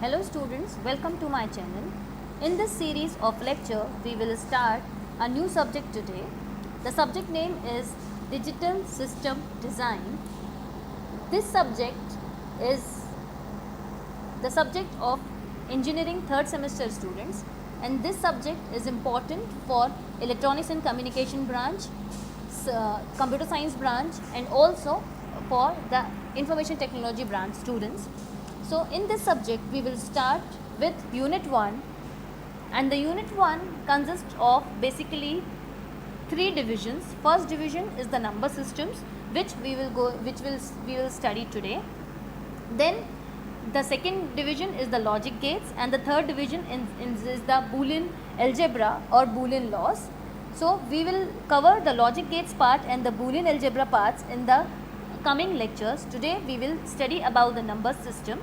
Hello students, welcome to my channel. In this series of lecture, we will start a new subject today. The subject name is Digital System Design. This subject is the subject of engineering third semester students, and this subject is important for electronics and communication branch, computer science branch, and also for the information technology branch students. So in this subject we will start with unit 1, and the unit 1 consists of basically 3 divisions. First division is the number systems, which we will study today. Then the second division is the logic gates, and the third division is the Boolean algebra or Boolean laws. So we will cover the logic gates part and the Boolean algebra parts in the coming lectures. Today we will study about the number system.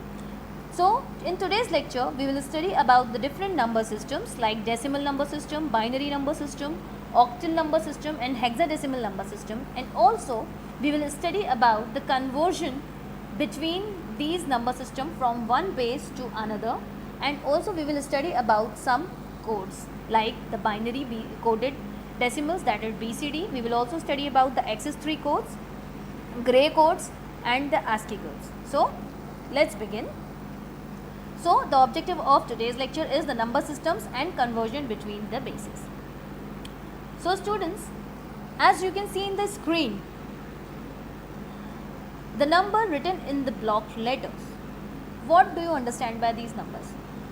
So in today's lecture we will study about the different number systems like decimal number system, binary number system, octal number system and hexadecimal number system, and also we will study about the conversion between these number system from one base to another, and also we will study about some codes like the binary coded decimals, that is BCD. We will also study about the XS3 codes, gray codes and the ASCII codes. So let's begin. So the objective of today's lecture is the number systems and conversion between the bases. So students, as you can see in the screen, the number written in the block letters. What do you understand by these numbers?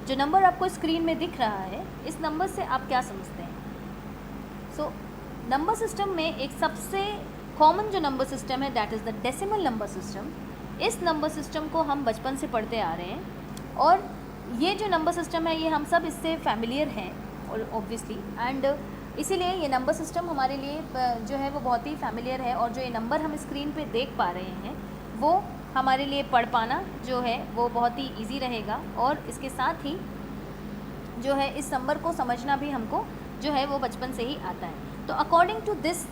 जो number आपको screen में दिख रहा है, इस number से आप क्या समझते हैं? सो नंबर सिस्टम में एक सबसे कॉमन जो नंबर सिस्टम है that is the decimal number system. इस नंबर सिस्टम को हम बचपन से पढ़ते आ रहे हैं और ये जो नंबर सिस्टम है ये हम सब इससे फैमिलियर हैं और ऑब्वियसली, एंड इसीलिए ये नंबर सिस्टम हमारे लिए जो है वो बहुत ही फैमिलियर है, और जो ये नंबर हम स्क्रीन पे देख पा रहे हैं वो हमारे लिए पढ़ पाना जो है वो बहुत ही इजी रहेगा, और इसके साथ ही जो है इस नंबर को समझना भी हमको जो है वो बचपन से ही आता है. तो अकॉर्डिंग टू दिस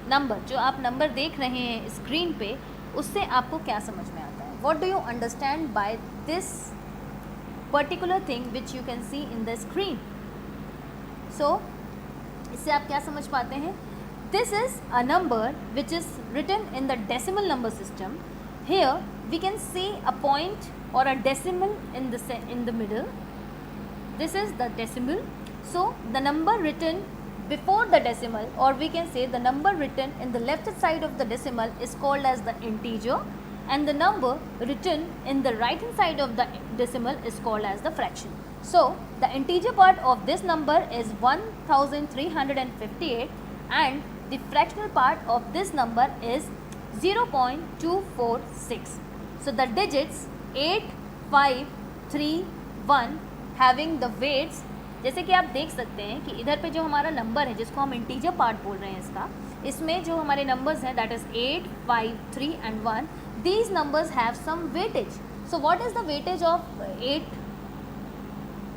नंबर, जो आप नंबर देख रहे हैं स्क्रीन पे, उससे आपको क्या समझ में आता है? What do you understand by this particular thing which you can see in the screen? So इससे आप क्या समझ पाते हैं? This is a number which is written in the decimal number system. Here we can see a point or a decimal in the middle. This is the decimal. So the number written before the decimal, or we can say the number written in the left side of the decimal, is called as the integer, and the number written in the right hand side of the decimal is called as the fraction. So the integer part of this number is 1358, and the fractional part of this number is 0.246. So the digits 8, 5, 3, 1 having the weights, जैसे कि आप देख सकते हैं कि इधर पे जो हमारा नंबर है जिसको हम इंटीजर पार्ट बोल रहे हैं इसका, इसमें जो हमारे नंबर्स हैं that is 8, 5, 3 and 1. These numbers have some weightage. So what is the weightage of 8?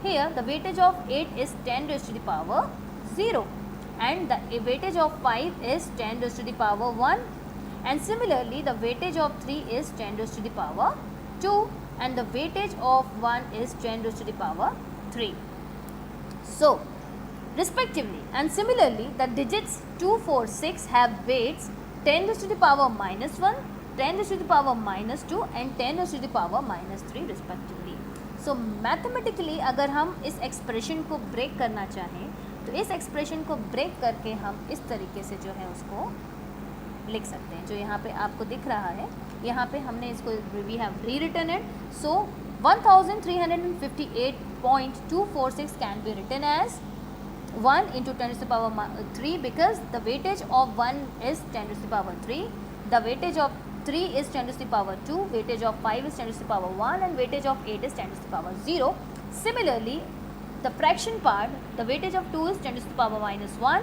Here the weightage of 8 is 10 raised to the power 0, and the weightage of 5 is 10 raised to the power 1, and similarly the weightage of 3 is 10 raised to the power 2, and the weightage of 1 is 10 raised to the power 3. So respectively and similarly the digits 2, 4, 6 have weights 10 raised to the power minus 1, 10 raised to the power minus 2 and 10 raised to the power minus 3 respectively. So mathematically अगर हम इस expression को break करना चाहें तो इस expression को break करके हम इस तरीके से जो है उसको लिख सकते हैं, जो यहाँ पे आपको दिख रहा है. यहाँ पे हमने इसको we have rewritten it. So 1358.246 can be written as 1 into 10 to the power 3, because the weightage of 1 is 10 to the power 3, the weightage of 3 is 10 to the power 2, weightage of 5 is 10 to the power 1, and weightage of 8 is 10 to the power 0. Similarly, the fraction part, the weightage of 2 is 10 to the power minus 1,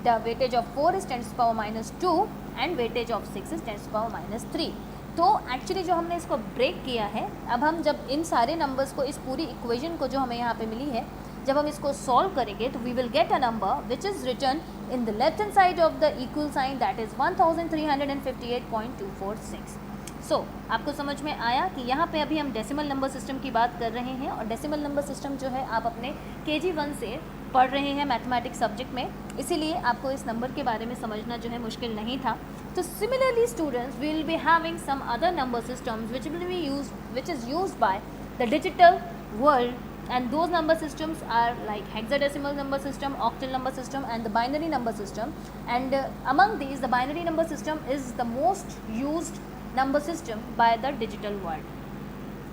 the weightage of 4 is 10 to the power minus 2, and weightage of 6 is 10 to the power minus 3. तो actually जो हमने इसको break किया है, अब हम जब इन सारे नंबर्स को, इस पूरी इक्वेशन को जो हमें यहाँ पे मिली है, जब हम इसको सॉल्व करेंगे तो we will get a number which is written in the left hand side of the equal sign, that is 1358.246. आपको समझ में आया कि यहाँ पे अभी हम डेसिमल नंबर सिस्टम की बात कर रहे हैं, और डेसिमल नंबर सिस्टम जो है आप अपने KG 1 से पढ़ रहे हैं मैथमेटिक्स सब्जेक्ट में, इसीलिए आपको इस नंबर के बारे में समझना जो है मुश्किल नहीं था। तो similarly students, we will be having some other number systems which is used by the digital world, and those number systems are like hexadecimal number system, octal number system, and the binary number system. And among these, the binary number system is the most used number system by the digital world.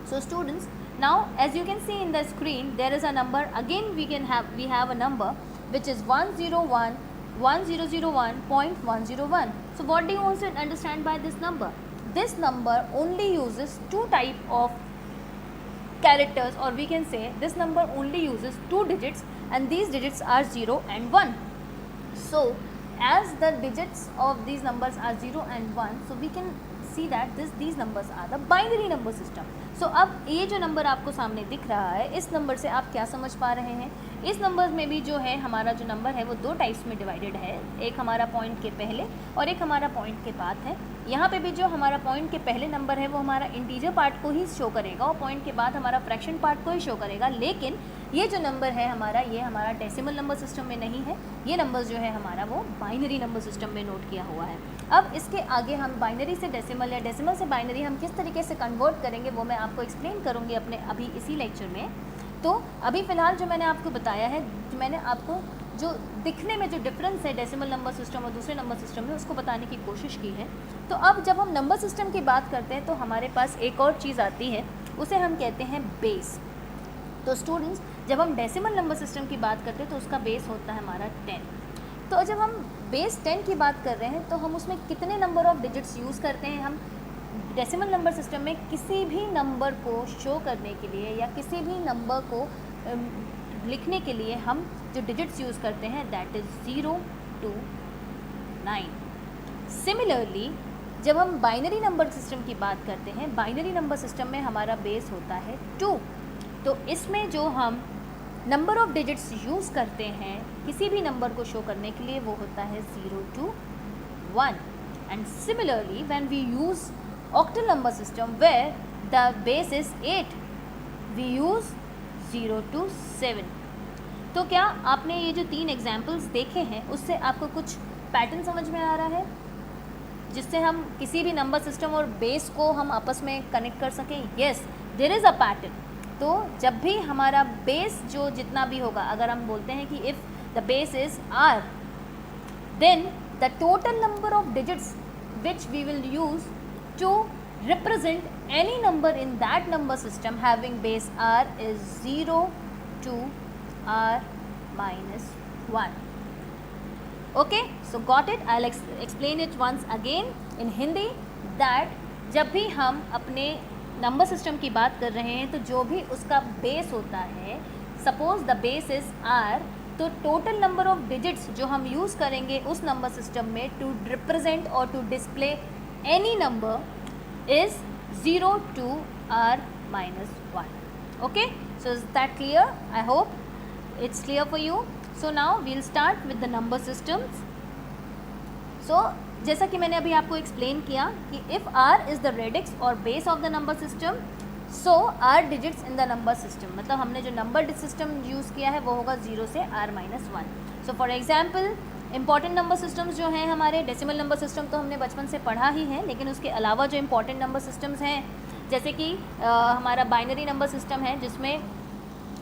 So students, now as you can see in the screen, there is a number. Again we have a number which is 101.101. So what do you want to understand by this number? This number only uses two type of characters, or we can say this number only uses two digits, and these digits are 0 and 1. So as the digits of these numbers are 0 and 1, so we can see that these numbers are the binary number system. So अब ये जो number आपको सामने दिख रहा है, इस number से आप क्या समझ पा रहे हैं? इस नंबर में भी जो है हमारा जो नंबर है वो दो टाइप्स में डिवाइडेड है, एक हमारा पॉइंट के पहले और एक हमारा पॉइंट के बाद है। यहाँ पे भी जो हमारा पॉइंट के पहले नंबर है वो हमारा इंटीजर पार्ट को ही शो करेगा और पॉइंट के बाद हमारा फ्रैक्शन पार्ट को ही शो करेगा, लेकिन ये जो नंबर है हमारा, ये हमारा डेसिमल नंबर सिस्टम में नहीं है, ये नंबर जो है हमारा वो बाइनरी नंबर सिस्टम में नोट किया हुआ है। अब इसके आगे हम बाइनरी से डेसिमल या डेसिमल से बाइनरी हम किस तरीके से कन्वर्ट करेंगे वो मैं आपको एक्सप्लेन करूँगी अपने अभी इसी लेक्चर में। तो अभी फ़िलहाल जो मैंने आपको बताया है, जो मैंने आपको जो दिखने में जो डिफरेंस है डेसिमल नंबर सिस्टम और दूसरे नंबर सिस्टम में, उसको बताने की कोशिश की है। तो अब जब हम नंबर सिस्टम की बात करते हैं तो हमारे पास एक और चीज़ आती है, उसे हम कहते हैं बेस। तो स्टूडेंट्स, जब हम डेसिमल नंबर सिस्टम की बात करते हैं तो उसका बेस होता है हमारा 10। तो जब हम बेस 10 की बात कर रहे हैं तो हम उसमें कितने नंबर ऑफ़ डिजिट्स यूज़ करते हैं? हम डेसिमल नंबर सिस्टम में किसी भी नंबर को शो करने के लिए या किसी भी नंबर को लिखने के लिए हम जो डिजिट्स यूज़ करते हैं दैट इज़ 0 to 9। सिमिलरली जब हम बाइनरी नंबर सिस्टम की बात करते हैं, बाइनरी नंबर सिस्टम में हमारा बेस होता है 2। तो इसमें जो हम नंबर ऑफ़ डिजिट्स यूज़ करते हैं किसी भी नंबर को शो करने के लिए वो होता है 0 to 1। And similarly when we use octal number system where the base is 8, we use 0 to 7। तो क्या आपने ये जो 3 एग्जाम्पल्स देखे हैं उससे आपको कुछ पैटर्न समझ में आ रहा है जिससे हम किसी भी नंबर सिस्टम और बेस को हम आपस में कनेक्ट कर सकें? Yes, there is a pattern. तो जब भी हमारा बेस जो जितना भी होगा, अगर हम बोलते हैं कि if the base is r, then the total number of digits which we will use to represent any number in that number system having base r is 0 to r minus 1. Okay, so got it? I'll explain it once again in Hindi that जब भी हम अपने number system की बात कर रहे हैं तो जो भी उसका बेस होता है, suppose the base is r, तो टोटल नंबर ऑफ डिजिट्स जो हम यूज़ करेंगे उस नंबर सिस्टम में टू रिप्रेजेंट और to display any number is 0 to r minus 1. Okay, so is that clear? I hope it's clear for you. So now we'll start with the number systems. So जैसा कि मैंने अभी आपको explain किया कि if r is the radix or base of the number system, so r digits in the number system, मतलब हमने जो नंबर सिस्टम यूज़ किया है वो होगा 0 से r minus 1. So for example, important number systems जो हैं हमारे, डेसिमल नंबर सिस्टम तो हमने बचपन से पढ़ा ही है, लेकिन उसके अलावा जो इंपॉर्टेंट नंबर सिस्टम्स हैं जैसे कि हमारा बाइनरी नंबर सिस्टम है जिसमें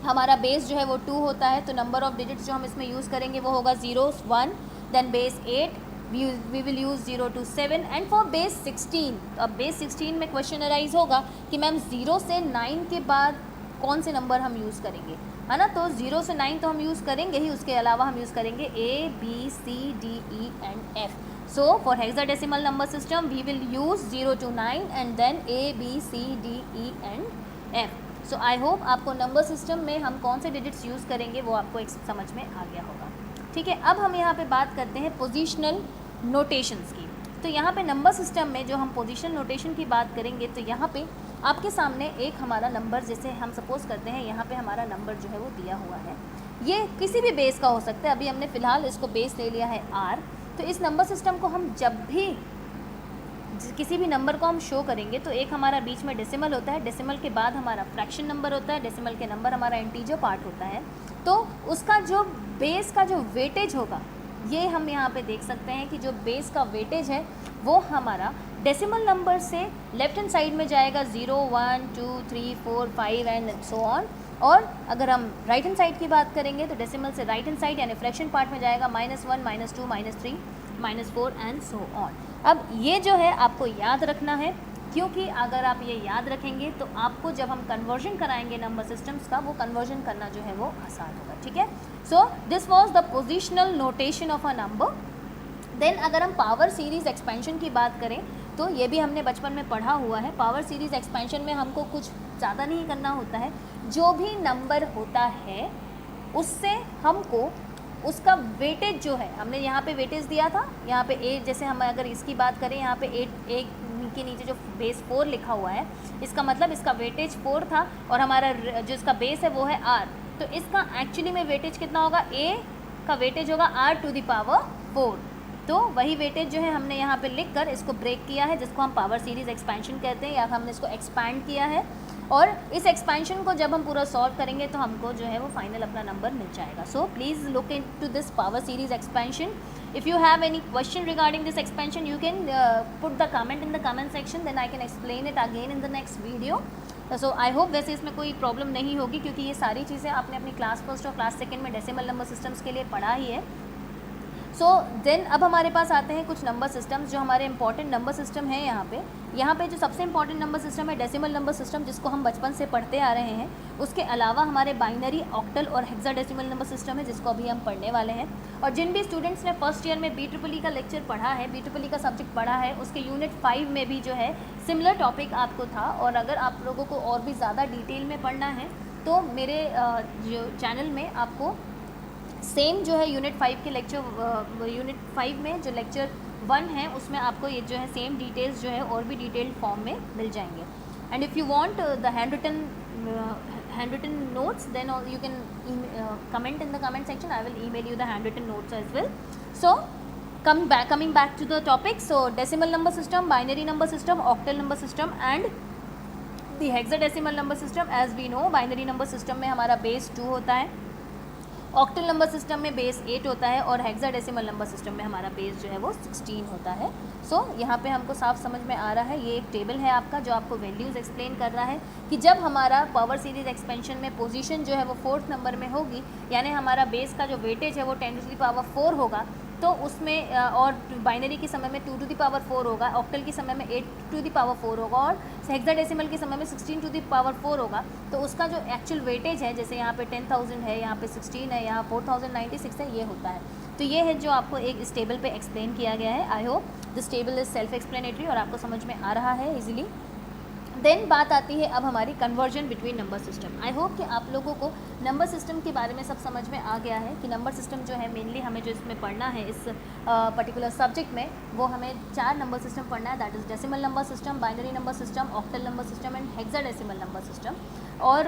हमारा बेस जो है वो 2 होता है, तो नंबर ऑफ़ डिजिट्स जो हम इसमें यूज़ करेंगे वो होगा 0 1, then base 8, we will use 0 to 7, and for base 16। तो अब बेस 16 में क्वेश्चन अराइज होगा कि मैम 0 से 9 के बाद कौन से नंबर हम यूज़ करेंगे, है ना? तो 0 से 9 तो हम यूज़ करेंगे ही, उसके अलावा हम यूज़ करेंगे A, B, C, D, E and F. So for hexadecimal number system we will use 0 to 9 and then A, B, C, D, E and F. So I hope आपको नंबर सिस्टम में हम कौन से digits use करेंगे वो आपको एक समझ में आ गया होगा। ठीक है, अब हम यहाँ पे बात करते हैं पोजिशनल नोटेशंस की। तो यहाँ पे नंबर सिस्टम में जो हम पोजिशनल नोटेशन की बात करेंगे तो यहाँ पे आपके सामने एक हमारा नंबर, जैसे हम सपोज़ करते हैं यहाँ पे हमारा नंबर जो है वो दिया हुआ है, ये किसी भी बेस का हो सकता है। अभी हमने फ़िलहाल इसको बेस ले लिया है r। तो इस नंबर सिस्टम को हम जब भी किसी भी नंबर को हम शो करेंगे तो एक हमारा बीच में डेसिमल होता है, डेसिमल के बाद हमारा फ्रैक्शन नंबर होता है, डेसिमल के नंबर हमारा इंटीजर पार्ट होता है। तो उसका जो बेस का जो वेटेज होगा, ये हम यहाँ पे देख सकते हैं कि जो बेस का वेटेज है वो हमारा डेसिमल नंबर से लेफ्ट हैंड साइड में जाएगा 0, 1, 2, 3, 4, 5 एंड सो ऑन। और अगर हम राइट हैंड साइड की बात करेंगे तो डेसिमल से राइट हैंड साइड यानी फ्रैक्शन पार्ट में जाएगा -1, -2, -3, -4 एंड सो ऑन। अब ये जो है आपको याद रखना है, क्योंकि अगर आप ये याद रखेंगे तो आपको जब हम कन्वर्जन कराएंगे नंबर सिस्टम्स का, वो कन्वर्जन करना जो है वो आसान होगा, ठीक है। So this was the positional notation of a number. Then अगर हम पावर सीरीज़ एक्सपेंशन की बात करें तो ये भी हमने बचपन में पढ़ा हुआ है। पावर सीरीज़ एक्सपेंशन में हमको कुछ ज़्यादा नहीं करना होता है, जो भी नंबर होता है उससे हमको उसका वेटेज जो है, हमने यहाँ पे वेटेज दिया था, यहाँ पे 8, जैसे हम अगर इसकी बात करें यहाँ पे 8 के नीचे जो बेस 4 लिखा हुआ है, इसका मतलब इसका वेटेज 4 था और हमारा जो इसका बेस है वो है r। तो इसका एक्चुअली में वेटेज कितना होगा, a का वेटेज होगा r⁴। तो वही वेटेज जो है हमने यहाँ पे लिख कर इसको ब्रेक किया है, जिसको हम पावर सीरीज़ एक्सपेंशन कहते हैं, या हमने इसको एक्सपैंड किया है। और इस एक्सपेंशन को जब हम पूरा सॉल्व करेंगे तो हमको जो है वो फाइनल अपना नंबर मिल जाएगा। So please look into this power series expansion. If you have any question regarding this expansion you can put the comment in the comment section, then I can explain it again in the next video. So I hope वैसे इसमें कोई problem नहीं होगी, क्योंकि ये सारी चीज़ें आपने अपनी क्लास फर्स्ट और क्लास सेकेंड में डेसिमल नंबर सिस्टम्स के लिए पढ़ा ही है। सो देन अब हमारे पास आते हैं कुछ नंबर सिस्टम्स जो हमारे इंपॉर्टेंट नंबर सिस्टम है। यहाँ पे जो सबसे इंपॉर्टेंट नंबर सिस्टम है डेसिमल नंबर सिस्टम, जिसको हम बचपन से पढ़ते आ रहे हैं। उसके अलावा हमारे बाइनरी, ऑक्टल और हेक्साडेसिमल नंबर सिस्टम है, जिसको अभी हम पढ़ने वाले हैं। और जिन भी स्टूडेंट्स ने फर्स्ट ईयर में BEEE का लेक्चर पढ़ा है, BEEE का सब्जेक्ट पढ़ा है, उसके यूनिट 5 में भी जो है सिमिलर टॉपिक आपको था। और अगर आप लोगों को और भी ज़्यादा डिटेल में पढ़ना है तो मेरे जो चैनल में आपको सेम जो है यूनिट 5 के लेक्चर, यूनिट 5 में जो लेक्चर 1 है उसमें आपको ये जो है सेम डिटेल्स जो है और भी डिटेल्ड फॉर्म में मिल जाएंगे। And if you want the hand written notes then you can comment in the comment section, I will email you the hand written notes as well. So coming back to the topic, so decimal number system, binary number system, octal number system and the hexadecimal number system। as we know binary number system में हमारा base 2 होता है, octal number system में base 8 होता है और hexadecimal number system में हमारा बेस जो है वो 16 होता है। सो यहाँ पे हमको साफ समझ में आ रहा है, ये एक टेबल है आपका जो आपको वैल्यूज़ एक्सप्लेन कर रहा है कि जब हमारा पावर सीरीज़ एक्सपेंशन में पोजीशन जो है वो 4th नंबर में होगी, यानी हमारा बेस का जो वेटेज है वो 10⁴ होगा, तो उसमें और बाइनरी के समय में 2⁴ होगा, ऑक्टल के समय में 8⁴ होगा और हेक्साडेसिमल के समय में 16⁴ होगा। तो उसका जो एक्चुअल वेटेज है, जैसे यहाँ पे 10,000 है, यहाँ पे 16 है, यहाँ 4096 है, ये होता है। तो ये है जो आपको एक इस टेबल पे एक्सप्लेन किया गया है। I hope this table is self explanatory और आपको समझ में आ रहा है इजीली। देन बात आती है अब हमारी conversion between number system. I hope कि आप लोगों को नंबर सिस्टम के बारे में सब समझ में आ गया है कि नंबर सिस्टम जो है मेनली हमें जो इसमें पढ़ना है इस पर्टिकुलर सब्जेक्ट में, वो हमें 4 नंबर सिस्टम पढ़ना है, that is decimal number system, binary number system, octal number system and hexadecimal number system. और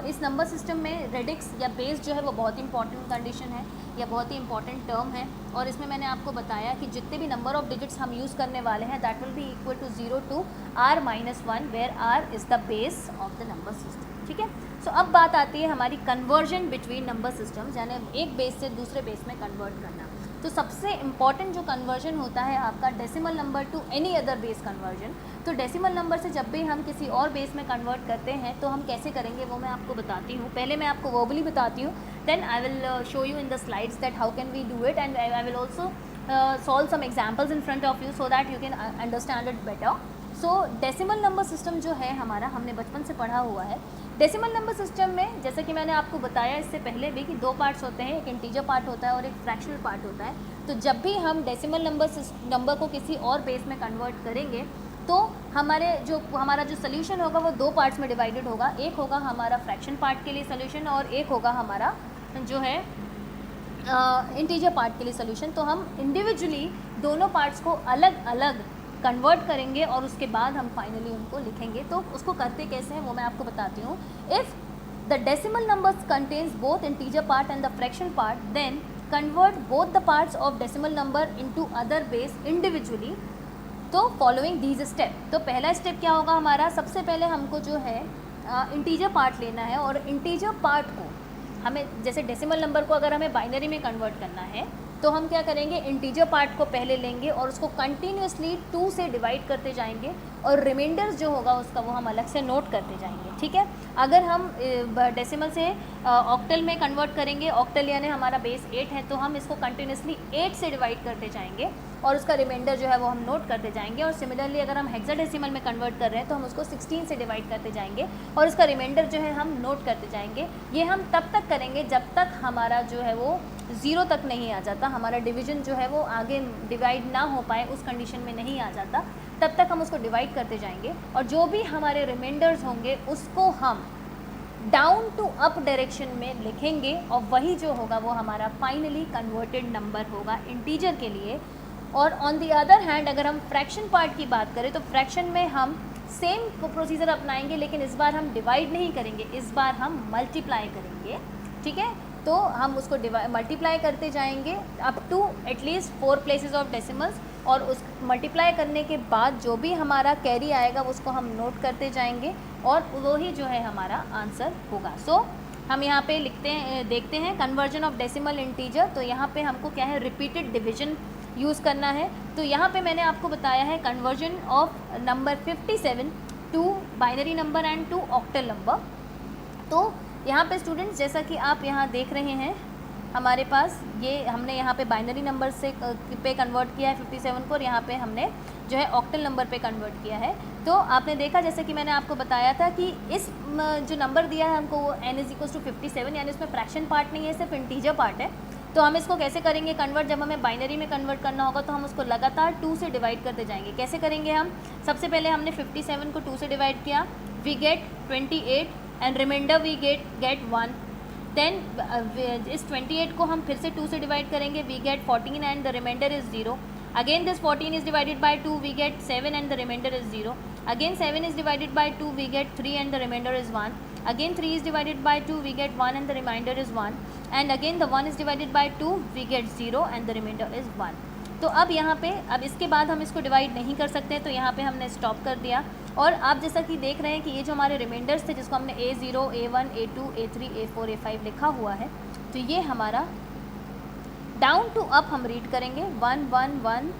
इस नंबर सिस्टम में रेडिक्स या बेस जो है वो बहुत इंपॉर्टेंट कंडीशन है या बहुत ही इंपॉर्टेंट टर्म है। और इसमें मैंने आपको बताया कि जितने भी नंबर ऑफ डिजिट्स हम यूज़ करने वाले हैं that will be equal to 0 to r-1 where r is the base of the number system, ठीक है। सो अब बात आती है हमारी कन्वर्जन बिटवीन नंबर सिस्टम्स, यानी एक बेस से दूसरे बेस में कन्वर्ट करना। तो सबसे इम्पॉर्टेंट जो कन्वर्जन होता है आपका decimal number two any other base conversion. तो डेसिमल नंबर से जब भी हम किसी और बेस में कन्वर्ट करते हैं तो हम कैसे करेंगे वो मैं आपको बताती हूँ। पहले मैं आपको वर्बली बताती हूँ, then I will show you in the slides that how can we do it and I will also solve some examples in front of you so that you can understand it better. So decimal number system जो है हमारा, हमने बचपन से पढ़ा हुआ है। Decimal number system में जैसे कि मैंने आपको बताया इससे पहले भी कि 2 पार्ट्स होते हैं, एक इंटीजर पार्ट होता है और एक फ्रैक्शनल पार्ट होता है। तो जब भी हम डेसिमल नंबर को किसी और बेस में कन्वर्ट करेंगे तो हमारा जो सोल्यूशन होगा वो 2 पार्ट्स में डिवाइडेड होगा। एक होगा हमारा फ्रैक्शन पार्ट के लिए सोल्यूशन और एक होगा हमारा जो है इंटीजर पार्ट के लिए सोल्यूशन। तो हम इंडिविजुअली दोनों पार्ट्स को अलग अलग कन्वर्ट करेंगे और उसके बाद हम फाइनली उनको लिखेंगे। तो उसको करते कैसे हैं वो मैं आपको बताती हूँ। If the decimal numbers contains both integer part and the fraction part, then convert both the parts of decimal number into other base individually तो फॉलोइंग दीज स्टेप, तो पहला स्टेप क्या होगा हमारा, सबसे पहले हमको जो है इंटीजर पार्ट लेना है, और इंटीजर पार्ट को हमें, जैसे डेसिमल नंबर को अगर हमें बाइनरी में कन्वर्ट करना है तो हम क्या करेंगे, इंटीजर पार्ट को पहले लेंगे और उसको कंटिन्यूसली 2 से डिवाइड करते जाएंगे, और रिमाइंडर्स जो होगा उसका वो हम अलग से नोट करते जाएंगे, ठीक है। अगर हम डेसिमल से ऑक्टल में कन्वर्ट करेंगे, ऑक्टल यानी हमारा बेस 8 है, तो हम इसको कंटिन्यूसली 8 से डिवाइड करते जाएंगे और उसका रिमाइंडर जो है वो हम नोट करते जाएंगे। और सिमिलरली अगर हम हेक्साडेसिमल में कन्वर्ट कर रहे हैं तो हम उसको 16 से डिवाइड करते जाएंगे और उसका रिमाइंडर जो है हम नोट करते जाएंगे। ये हम तब तक करेंगे जब तक हमारा जो है वो 0 तक नहीं आ जाता, हमारा डिवीजन जो है वो आगे डिवाइड ना हो पाए उस कंडीशन में नहीं आ जाता, तब तक हम उसको डिवाइड करते जाएंगे। और जो भी हमारे रिमाइंडर्स होंगे उसको हम डाउन टू अप डायरेक्शन में लिखेंगे, और वही जो होगा वो हमारा फाइनली कन्वर्टेड नंबर होगा इंटीजर के लिए। और ऑन द अदर हैंड अगर हम फ्रैक्शन पार्ट की बात करें तो फ्रैक्शन में हम सेम प्रोसीजर अपनाएंगे, लेकिन इस बार हम डिवाइड नहीं करेंगे, इस बार हम मल्टीप्लाई करेंगे, ठीक है। तो हम उसको मल्टीप्लाई करते जाएंगे up to at least 4 places of decimals, और उस मल्टीप्लाई करने के बाद जो भी हमारा कैरी आएगा उसको हम नोट करते जाएंगे, और वो ही जो है हमारा आंसर होगा। सो हम यहाँ पे लिखते हैं, देखते हैं कन्वर्जन ऑफ डेसिमल इंटीजर। तो यहाँ पे हमको क्या है, रिपीटेड डिवीजन यूज़ करना है। तो यहाँ पे मैंने आपको बताया है conversion of number 57 to binary number and to octal number. तो यहाँ पे स्टूडेंट्स जैसा कि आप यहाँ देख रहे हैं, हमारे पास ये हमने यहाँ पे बाइनरी नंबर से पे कन्वर्ट किया है 57 को, और यहाँ पे हमने जो है ऑक्टल नंबर पे कन्वर्ट किया है। तो आपने देखा, जैसे कि मैंने आपको बताया था कि इस जो नंबर दिया है हमको वो n = 57, यानी इसमें फ्रैक्शन पार्ट नहीं है, सिर्फ इंटीजर पार्ट है। तो हम इसको कैसे करेंगे कन्वर्ट, जब हमें बाइनरी में कन्वर्ट करना होगा तो हम उसको लगातार 2 से डिवाइड करते जाएंगे। कैसे करेंगे हम, सबसे पहले हमने 57 को 2 से डिवाइड किया, we get 28 and remainder we get 1। Then इस 28 को हम फिर से 2 से डिवाइड करेंगे, we get 14 and the remainder is 0। Again this 14 is divided by 2, we get 7 and the remainder is 0। Again 7 is divided by 2, we get 3 and the remainder is 1। Again 3 is divided by 2, we get 1 and the remainder is 1. And again the 1 is divided by 2, we get 0 and the remainder is 1. तो अब यहाँ पे, अब इसके बाद हम इसको divide नहीं कर सकते, तो यहाँ पे हमने स्टॉप कर दिया। और आप जैसा कि देख रहे हैं कि ये जो हमारे रिमाइंडर्स थे जिसको हमने A0, A1, A2, A3, A4, A5 लिखा हुआ है, तो ये हमारा डाउन टू अप हम रीड करेंगे 1 1 1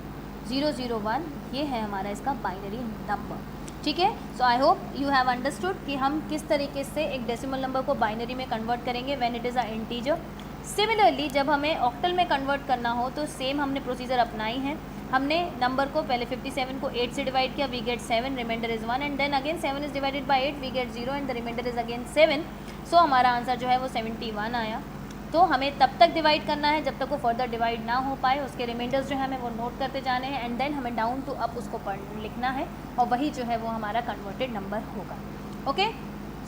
0 0 1, ये है हमारा इसका बाइनरी नंबर, ठीक है। So I hope you have understood कि हम किस तरीके से एक डेसिमल नंबर को बाइनरी में कन्वर्ट करेंगे when it is a integer. Similarly जब हमें ऑक्टल में कन्वर्ट करना हो तो सेम हमने प्रोसीजर अपनाई है। हमने नंबर को पहले 57 को 8 से डिवाइड किया, we get 7, remainder is 1, and then again 7 is divided by 8, we get 0 and the remainder is again 7। So हमारा आंसर जो है वो 71 आया। तो हमें तब तक डिवाइड करना है जब तक वो फर्दर डिवाइड ना हो पाए, उसके रिमाइंडर्स जो है हमें वो नोट करते जाने हैं, एंड देन हमें डाउन टू अप उसको लिखना है, और वही जो है वो हमारा कन्वर्टेड नंबर होगा। Okay,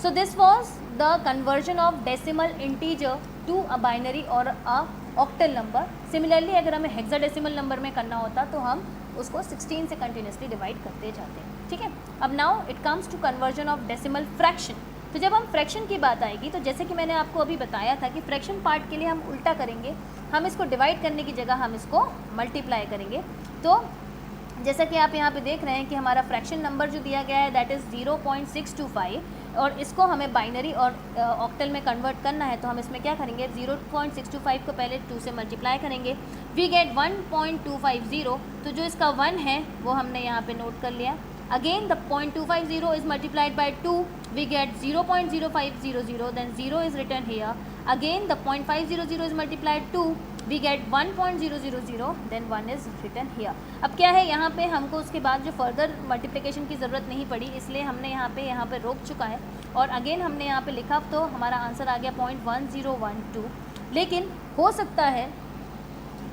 so this was the conversion of decimal integer to a binary और अ ऑक्टल नंबर। सिमिलरली अगर हमें हेक्साडेसिमल नंबर में करना होता तो हम उसको 16 से कंटिन्यूसली डिवाइड करते जाते हैं, ठीक है। अब now it comes to conversion of decimal fraction. तो जब हम फ्रैक्शन की बात आएगी तो जैसे कि मैंने आपको अभी बताया था कि फ्रैक्शन पार्ट के लिए हम उल्टा करेंगे, हम इसको डिवाइड करने की जगह हम इसको मल्टीप्लाई करेंगे। तो जैसा कि आप यहाँ पे देख रहे हैं कि हमारा फ्रैक्शन नंबर जो दिया गया है दैट इज़ 0.625, और इसको हमें बाइनरी और ऑक्टल में कन्वर्ट करना है, तो हम इसमें क्या करेंगे, 0.625 को पहले 2 से मल्टीप्लाई करेंगे, वी गेट 1.250। तो जो इसका 1 है वो हमने यहाँ पे नोट कर लिया। Again the 0.250 is multiplied by 2, we get 0.0500, then 0 is written here. Again the 0.500 is multiplied 2, we get 1.000, then 1 is written here. अब क्या है, यहाँ पे हमको उसके बाद जो फर्दर मल्टीप्लिकेशन की ज़रूरत नहीं पड़ी, इसलिए हमने यहाँ पे रोक चुका है, और अगेन हमने यहाँ पे लिखा तो हमारा आंसर आ गया 0.1012। लेकिन हो सकता है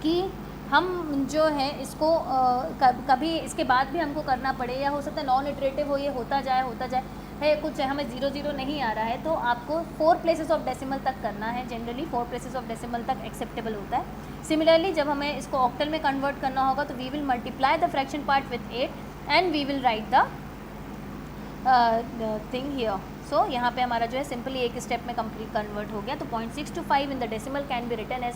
कि हम जो है इसको कभी इसके बाद भी हमको करना पड़े, या हो सकता है नॉन इटरेटिव हो, ये होता जाए है, कुछ हमें 0 0 नहीं आ रहा है, तो आपको 4 प्लेसेस ऑफ डेसिमल तक करना है। जनरली 4 प्लेसेस ऑफ डेसिमल तक एक्सेप्टेबल होता है। सिमिलरली जब हमें इसको ऑक्टल में कन्वर्ट करना होगा तो we will multiply the fraction part with 8 and we will write the thing here. So यहाँ पे हमारा जो है सिंपली एक स्टेप में कंप्लीट कन्वर्ट हो गया। तो 0.625 in the decimal can be written as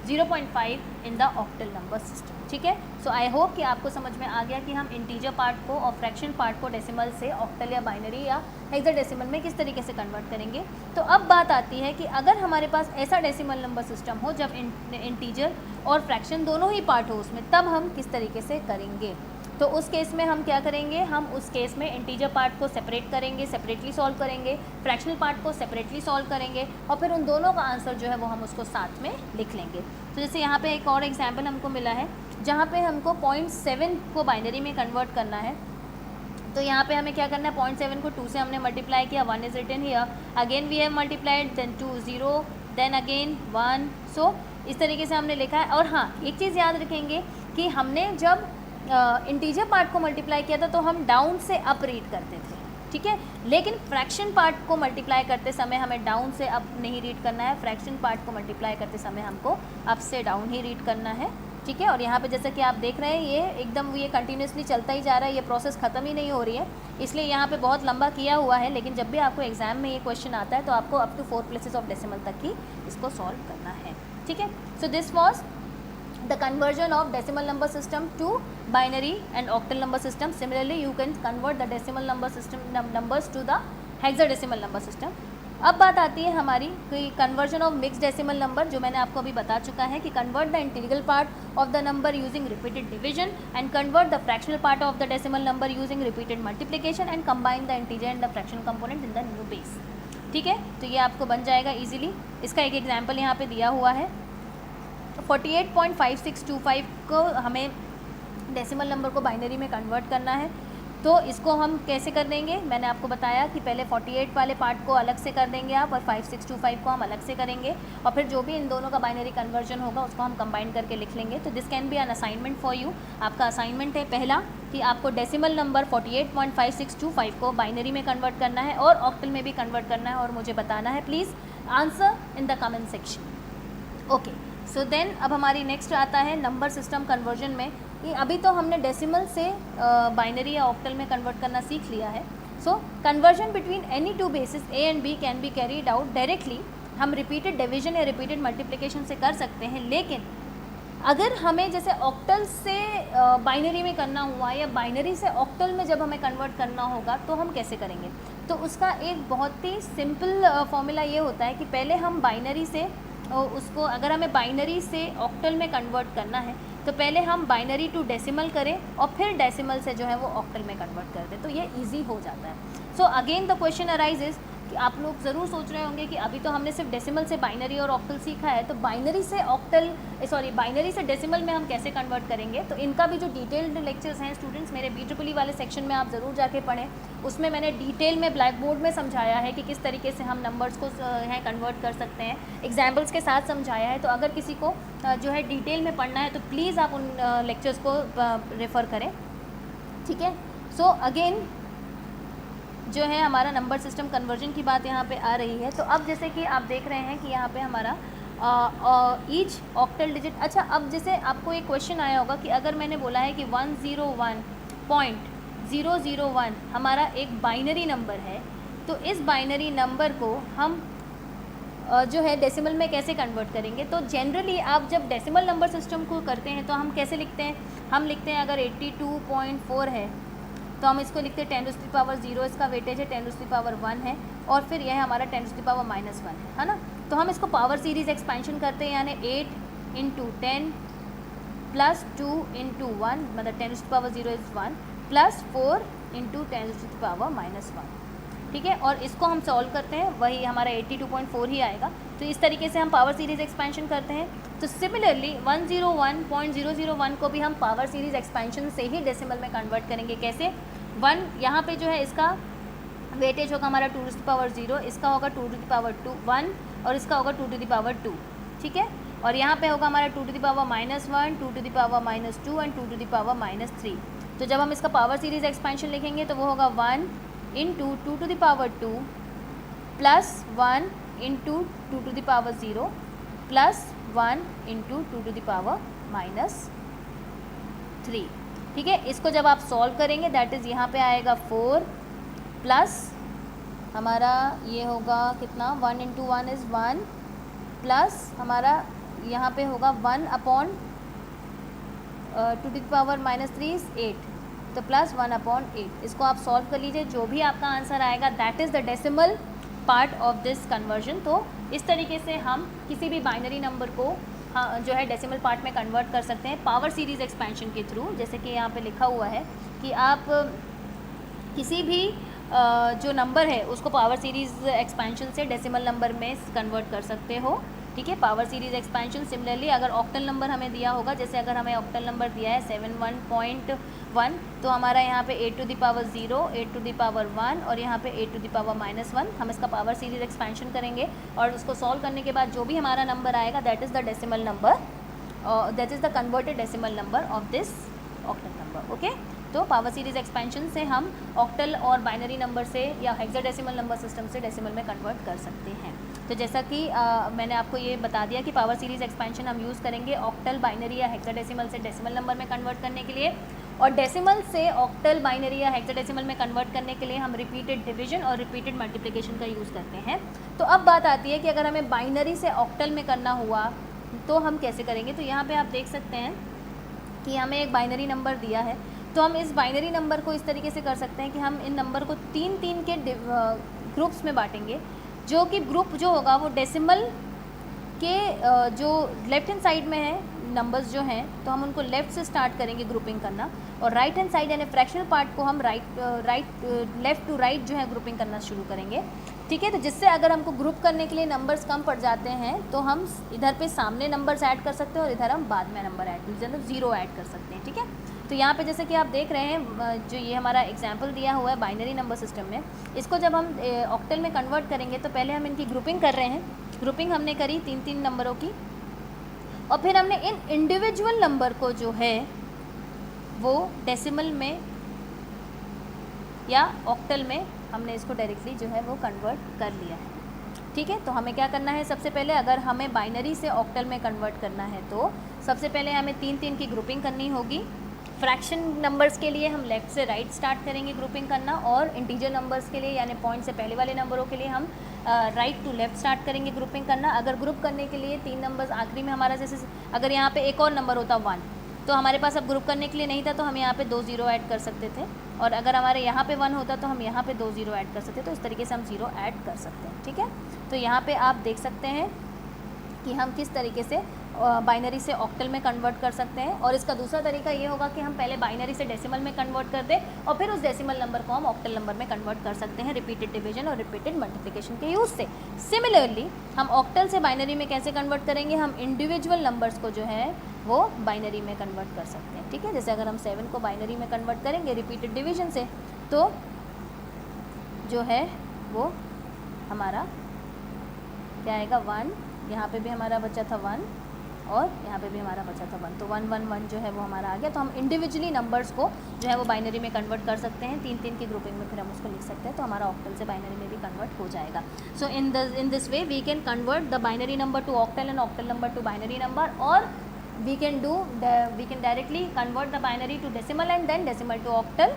0.5 in the octal number system. ठीक है, सो आई होप कि आपको समझ में आ गया कि हम इंटीजर पार्ट को और फ्रैक्शन पार्ट को डेसिमल से ऑक्टल या बाइनरी या हेक्साडेसिमल में किस तरीके से कन्वर्ट करेंगे। तो अब बात आती है कि अगर हमारे पास ऐसा डेसिमल नंबर सिस्टम हो जब इंटीजर और फ्रैक्शन दोनों ही पार्ट हो उसमें, तब हम किस तरीके से करेंगे। तो उस केस में हम क्या करेंगे, हम उस केस में इंटीजर पार्ट को सेपरेट करेंगे, सेपरेटली सॉल्व करेंगे, फ्रैक्शनल पार्ट को सेपरेटली सॉल्व करेंगे और फिर उन दोनों का आंसर जो है वो हम उसको साथ में लिख लेंगे। तो जैसे यहाँ पे एक और एग्जांपल हमको मिला है जहाँ पे हमको 0.7 को बाइनरी में कन्वर्ट करना है। तो यहाँ पे हमें क्या करना है, 0.7 को 2 से हमने मल्टीप्लाई किया, 1 is written here, again we have multiplied, then 2 0, then again 1। सो इस तरीके से हमने लिखा है। और हाँ, एक चीज़ याद रखेंगे कि हमने जब इंटीजर पार्ट को मल्टीप्लाई किया था तो हम डाउन से अप रीड करते थे, ठीक है, लेकिन फ्रैक्शन पार्ट को मल्टीप्लाई करते समय हमें डाउन से अप नहीं रीड करना है, फ्रैक्शन पार्ट को मल्टीप्लाई करते समय हमको अप से डाउन ही रीड करना है। ठीक है, और यहाँ पे जैसा कि आप देख रहे हैं ये एकदम ये कंटिन्यूसली चलता ही जा रहा है, ये प्रोसेस ख़त्म ही नहीं हो रही है, इसलिए यहाँ पे बहुत लंबा किया हुआ है। लेकिन जब भी आपको एग्जाम में ये क्वेश्चन आता है तो आपको up to 4 places of decimal तक ही इसको सॉल्व करना है। ठीक है, so this was the conversion of decimal number system to binary and octal number system. Similarly you can convert the decimal number system numbers to the hexadecimal number system. अब बात आती है हमारी conversion of mix decimal number, जो मैंने आपको अभी बता चुका है कि convert the integral part of the number using repeated division and convert the fractional part of the decimal number using repeated multiplication and combine the integer and the fractional component in the new base. ठीक है, तो ये आपको बन जाएगा easily. इसका एक example यहाँ पे दिया हुआ है। 48.5625 को हमें डेसिमल नंबर को बाइनरी में कन्वर्ट करना है, तो इसको हम कैसे कर देंगे, मैंने आपको बताया कि पहले 48 वाले पार्ट को अलग से कर देंगे आप, और 5625 को हम अलग से करेंगे, और फिर जो भी इन दोनों का बाइनरी कन्वर्जन होगा उसको हम कंबाइन करके लिख लेंगे। तो this can be an assignment for you. आपका असाइनमेंट है पहला कि आपको डेसिमल नंबर 48.5625 को बाइनरी में कन्वर्ट करना है और ऑक्टल में भी कन्वर्ट करना है, और मुझे बताना है। Please answer in the comment section. Okay, so then अब हमारी नेक्स्ट आता है नंबर सिस्टम कन्वर्जन में। ये अभी तो हमने डेसिमल से बाइनरी या ऑक्टल में कन्वर्ट करना सीख लिया है। So conversion between any two bases a and b can be carried out directly. हम रिपीटेड डिवीजन या रिपीटेड मल्टीप्लिकेशन से कर सकते हैं, लेकिन अगर हमें जैसे ऑक्टल से बाइनरी में करना हुआ या बाइनरी से ऑक्टल में जब हमें कन्वर्ट करना होगा तो हम कैसे करेंगे। तो उसका एक बहुत ही सिंपल फॉर्मूला ये होता है कि पहले हम बाइनरी से उसको, अगर हमें बाइनरी से ऑक्टल में कन्वर्ट करना है तो पहले हम बाइनरी टू डेसिमल करें और फिर डेसिमल से जो है वो ऑक्टल में कन्वर्ट कर दें, तो ये इजी हो जाता है। So again the question arises कि आप लोग ज़रूर सोच रहे होंगे कि अभी तो हमने सिर्फ डेसिमल से बाइनरी और ऑक्टल सीखा है, तो बाइनरी से बाइनरी से डेसिमल में हम कैसे कन्वर्ट करेंगे। तो इनका भी जो डिटेल्ड लेक्चर्स हैं स्टूडेंट्स, मेरे BEEE वाले सेक्शन में आप ज़रूर जाके पढ़ें। उसमें मैंने डिटेल में ब्लैक बोर्ड में समझाया है कि किस तरीके से हम नंबर्स को हैं कन्वर्ट कर सकते हैं, एग्जाम्पल्स के साथ समझाया है। तो अगर किसी को जो है डिटेल में पढ़ना है तो प्लीज़ आप उन लेक्चर्स को रेफ़र करें। ठीक है, सो अगेन जो है हमारा नंबर सिस्टम कन्वर्जन की बात यहाँ पे आ रही है। तो अब जैसे कि आप देख रहे हैं कि यहाँ पे हमारा ईच ऑक्टल डिजिट, अच्छा अब जैसे आपको एक क्वेश्चन आया होगा कि अगर मैंने बोला है कि 101.001 हमारा एक बाइनरी नंबर है, तो इस बाइनरी नंबर को हम जो है डेसिमल में कैसे कन्वर्ट करेंगे। तो जनरली आप जब डेसिमल नंबर सिस्टम को करते हैं तो हम कैसे लिखते हैं, हम लिखते हैं अगर 82.4 है तो हम इसको लिखते हैं 10⁻0, इसका वेटेज है 10⁻1 है, और फिर यह हमारा 10⁻1 है ना। तो हम इसको पावर सीरीज़ एक्सपेंशन करते हैं, यानी 8 × 10 + 2 × 1, मतलब 10⁻0 इज़ 1 + 4 × 10⁻1। ठीक है, और इसको हम सॉल्व करते हैं, वही हमारा 82.4 ही आएगा। तो इस तरीके से हम पावर सीरीज़ एक्सपेंशन करते हैं। तो सिमिलरली 101.001 को भी हम पावर सीरीज़ एक्सपेंशन से ही डेसिमल में कन्वर्ट करेंगे। कैसे, 1 यहाँ पे जो है इसका वेटेज होगा हमारा 2⁻0, इसका होगा 2⁻1 और इसका होगा 2⁻2। ठीक है, और यहाँ पे होगा हमारा 2⁻−1, 2⁻−2 एंड 2⁻−3। तो जब हम इसका पावर सीरीज़ एक्सपेंशन लिखेंगे तो वो होगा 1 × 2⁻2 + 1 × 2⁻0 + 1 × 2⁻−3। ठीक है, इसको जब आप सॉल्व करेंगे दैट इज़ यहाँ पे आएगा 4 + हमारा ये होगा कितना, 1 इंटू 1 इज़ 1 प्लस हमारा यहाँ पे होगा 1 upon 2 to the power -3 is 8, तो प्लस 1 अपॉन 8। इसको आप सॉल्व कर लीजिए, जो भी आपका आंसर आएगा that is the decimal part of this conversion. तो इस तरीके से हम किसी भी बाइनरी नंबर को जो है डेसिमल पार्ट में कन्वर्ट कर सकते हैं पावर सीरीज़ एक्सपेंशन के थ्रू। जैसे कि यहाँ पे लिखा हुआ है कि आप किसी भी जो नंबर है उसको पावर सीरीज़ एक्सपेंशन से डेसिमल नंबर में कन्वर्ट कर सकते हो, ठीक है। पावर सीरीज़ एक्सपेंशन सिमिलरली अगर ऑक्टल नंबर हमें दिया होगा, जैसे अगर हमें ऑक्टल नंबर दिया है 71.1, तो हमारा यहाँ पे 8 to the power 0, 8 to the power 1 और यहाँ पे 8 टू द पावर -1, हम इसका पावर सीरीज़ एक्सपेंशन करेंगे और उसको सॉल्व करने के बाद जो भी हमारा नंबर आएगा that is the decimal number, that is the converted decimal number of this octal number, okay. तो पावर सीरीज़ एक्सपेंशन से हम ऑक्टल और बाइनरी नंबर से या हेक्साडेसिमल नंबर सिस्टम से डेसिमल में कन्वर्ट कर सकते हैं। तो जैसा कि मैंने आपको ये बता दिया कि पावर सीरीज़ एक्सपेंशन हम यूज़ करेंगे ऑक्टल, बाइनरी या हेक्साडेसिमल से डेसिमल नंबर में कन्वर्ट करने के लिए, और डेसिमल से ऑक्टल, बाइनरी या हेक्साडेसिमल में कन्वर्ट करने के लिए हम रिपीटेड डिवीजन और रिपीटेड मल्टीप्लिकेशन का यूज़ करते हैं। तो अब बात आती है कि अगर हमें बाइनरी से ऑक्टल में करना हुआ तो हम कैसे करेंगे। तो यहाँ पर आप देख सकते हैं कि हमें एक बाइनरी नंबर दिया है, तो हम इस बाइनरी नंबर को इस तरीके से कर सकते हैं कि हम इन नंबर को 3-3 के ग्रुप्स में बांटेंगे, जो कि ग्रुप जो होगा वो डेसिमल के जो लेफ्ट हैंड साइड में है नंबर्स जो हैं, तो हम उनको लेफ़्ट से स्टार्ट करेंगे ग्रुपिंग करना, और राइट हैंड साइड यानी फ्रैक्शनल पार्ट को हम लेफ़्ट टू राइट जो है ग्रुपिंग करना शुरू करेंगे, ठीक है। तो जिससे अगर हमको ग्रुप करने के लिए नंबर्स कम पड़ जाते हैं तो हम इधर पे सामने नंबर्स ऐड कर सकते हैं और इधर हम बाद में नंबर ऐड मतलब 0 ऐड कर सकते हैं, ठीक है। तो यहाँ पे जैसे कि आप देख रहे हैं जो ये हमारा एग्जाम्पल दिया हुआ है बाइनरी नंबर सिस्टम में, इसको जब हम ऑक्टल में कन्वर्ट करेंगे तो पहले हम इनकी ग्रुपिंग कर रहे हैं। ग्रुपिंग हमने करी 3-3 नंबरों की, और फिर हमने इन इंडिविजुअल नंबर को जो है वो डेसिमल में या ऑक्टल में हमने इसको डायरेक्टली जो है वो कन्वर्ट कर लिया है, ठीक है। तो हमें क्या करना है, सबसे पहले अगर हमें बाइनरी से ऑक्टल में कन्वर्ट करना है तो सबसे पहले हमें 3-3 की ग्रुपिंग करनी होगी। फ्रैक्शन नंबर्स के लिए हम लेफ़्ट से राइट स्टार्ट करेंगे ग्रुपिंग करना, और इंटीजर नंबर्स के लिए यानी पॉइंट से पहले वाले नंबरों के लिए हम राइट टू लेफ़्ट स्टार्ट करेंगे ग्रुपिंग करना। अगर ग्रुप करने के लिए 3 नंबर्स आखिरी में हमारा, जैसे अगर यहाँ पे एक और नंबर होता 1, तो हमारे पास अब ग्रुप करने के लिए नहीं था तो हम यहाँ पे 2 0 ऐड कर सकते थे, और अगर हमारे यहाँ पे 1 होता तो हम यहाँ पे 2 0 ऐड कर सकते, तो इस तरीके से हम 0 ऐड कर सकते हैं, ठीक है। तो यहाँ पे आप देख सकते हैं कि हम किस तरीके से बाइनरी से ऑक्टल में कन्वर्ट कर सकते हैं। और इसका दूसरा तरीका ये होगा कि हम पहले बाइनरी से डेसिमल में कन्वर्ट कर दें और फिर उस डेसिमल नंबर को हम ऑक्टल नंबर में कन्वर्ट कर सकते हैं रिपीटेड डिवीजन और रिपीटेड मल्टीप्लिकेशन के यूज़ से। सिमिलरली हम ऑक्टल से बाइनरी में कैसे कन्वर्ट करेंगे, हम इंडिविजुअल नंबर्स को जो है वो बाइनरी में कन्वर्ट कर सकते हैं, ठीक है। जैसे अगर हम 7 को बाइनरी में कन्वर्ट करेंगे रिपीटेड डिवीजन से, तो जो है वो हमारा क्या आएगा 1, यहाँ पे भी हमारा बचा था 1 और यहाँ पे भी हमारा बचा था 1, तो 1 1 1 जो है वो हमारा आ गया। तो हम इंडिविजुअली नंबर्स को जो है वो बाइनरी में कन्वर्ट कर सकते हैं, 3-3 की ग्रुपिंग में फिर हम उसको लिख सकते हैं, तो हमारा ऑक्टल से बाइनरी में भी कन्वर्ट हो जाएगा। So in this way we can convert the binary number to octal and octal number to binary number, और we can directly convert the binary to decimal and then decimal to octal,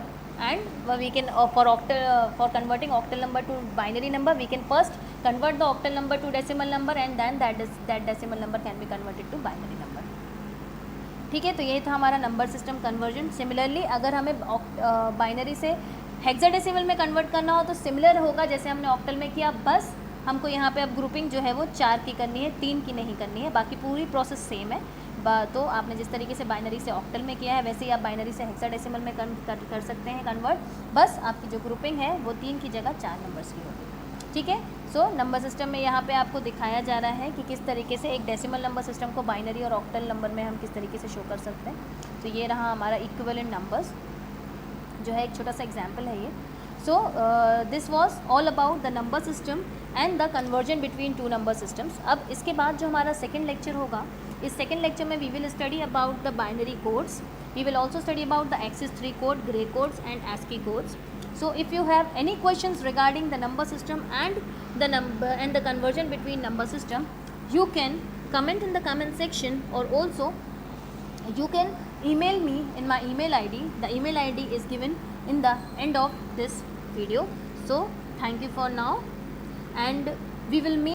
and we can for converting octal number to binary number we can first convert the octal number to decimal number and then that decimal number can be converted to binary number, ठीक है। तो ये था हमारा number system conversion. Similarly अगर हमें binary से hexadecimal में कन्वर्ट करना हो तो सिमिलर होगा जैसे हमने ऑक्टल में किया, बस हमको यहाँ पे अब ग्रुपिंग जो है वो 4 की करनी है, 3 की नहीं करनी है, बाकी पूरी प्रोसेस सेम है। तो आपने जिस तरीके से बाइनरी से ऑक्टल में किया है वैसे ही आप बाइनरी से हेक्साडेसिमल में कर सकते हैं कन्वर्ट, बस आपकी जो ग्रुपिंग है वो 3 की जगह 4 नंबर्स की होगी, ठीक है। सो नंबर सिस्टम में यहाँ पे आपको दिखाया जा रहा है कि किस तरीके से एक डेसिमल नंबर सिस्टम को बाइनरी और ऑक्टल नंबर में हम किस तरीके से शो कर सकते हैं। तो ये रहा हमारा इक्विवेलेंट नंबर्स जो है, एक छोटा सा एग्जाम्पल है ये। So this was all about the number system and the conversion between two number systems। अब इसके बाद जो हमारा सेकेंड लेक्चर होगा, इस सेकेंड लेक्चर में we will study about the binary codes, we will also study about the axis 3 code, gray codes and ASCII codes। So if you have any questions regarding the number system and the conversion between number system, you can comment in the comment section, or also you can email me in my email ID. The email ID is given in the end of this video. So Thank you for now, and we will meet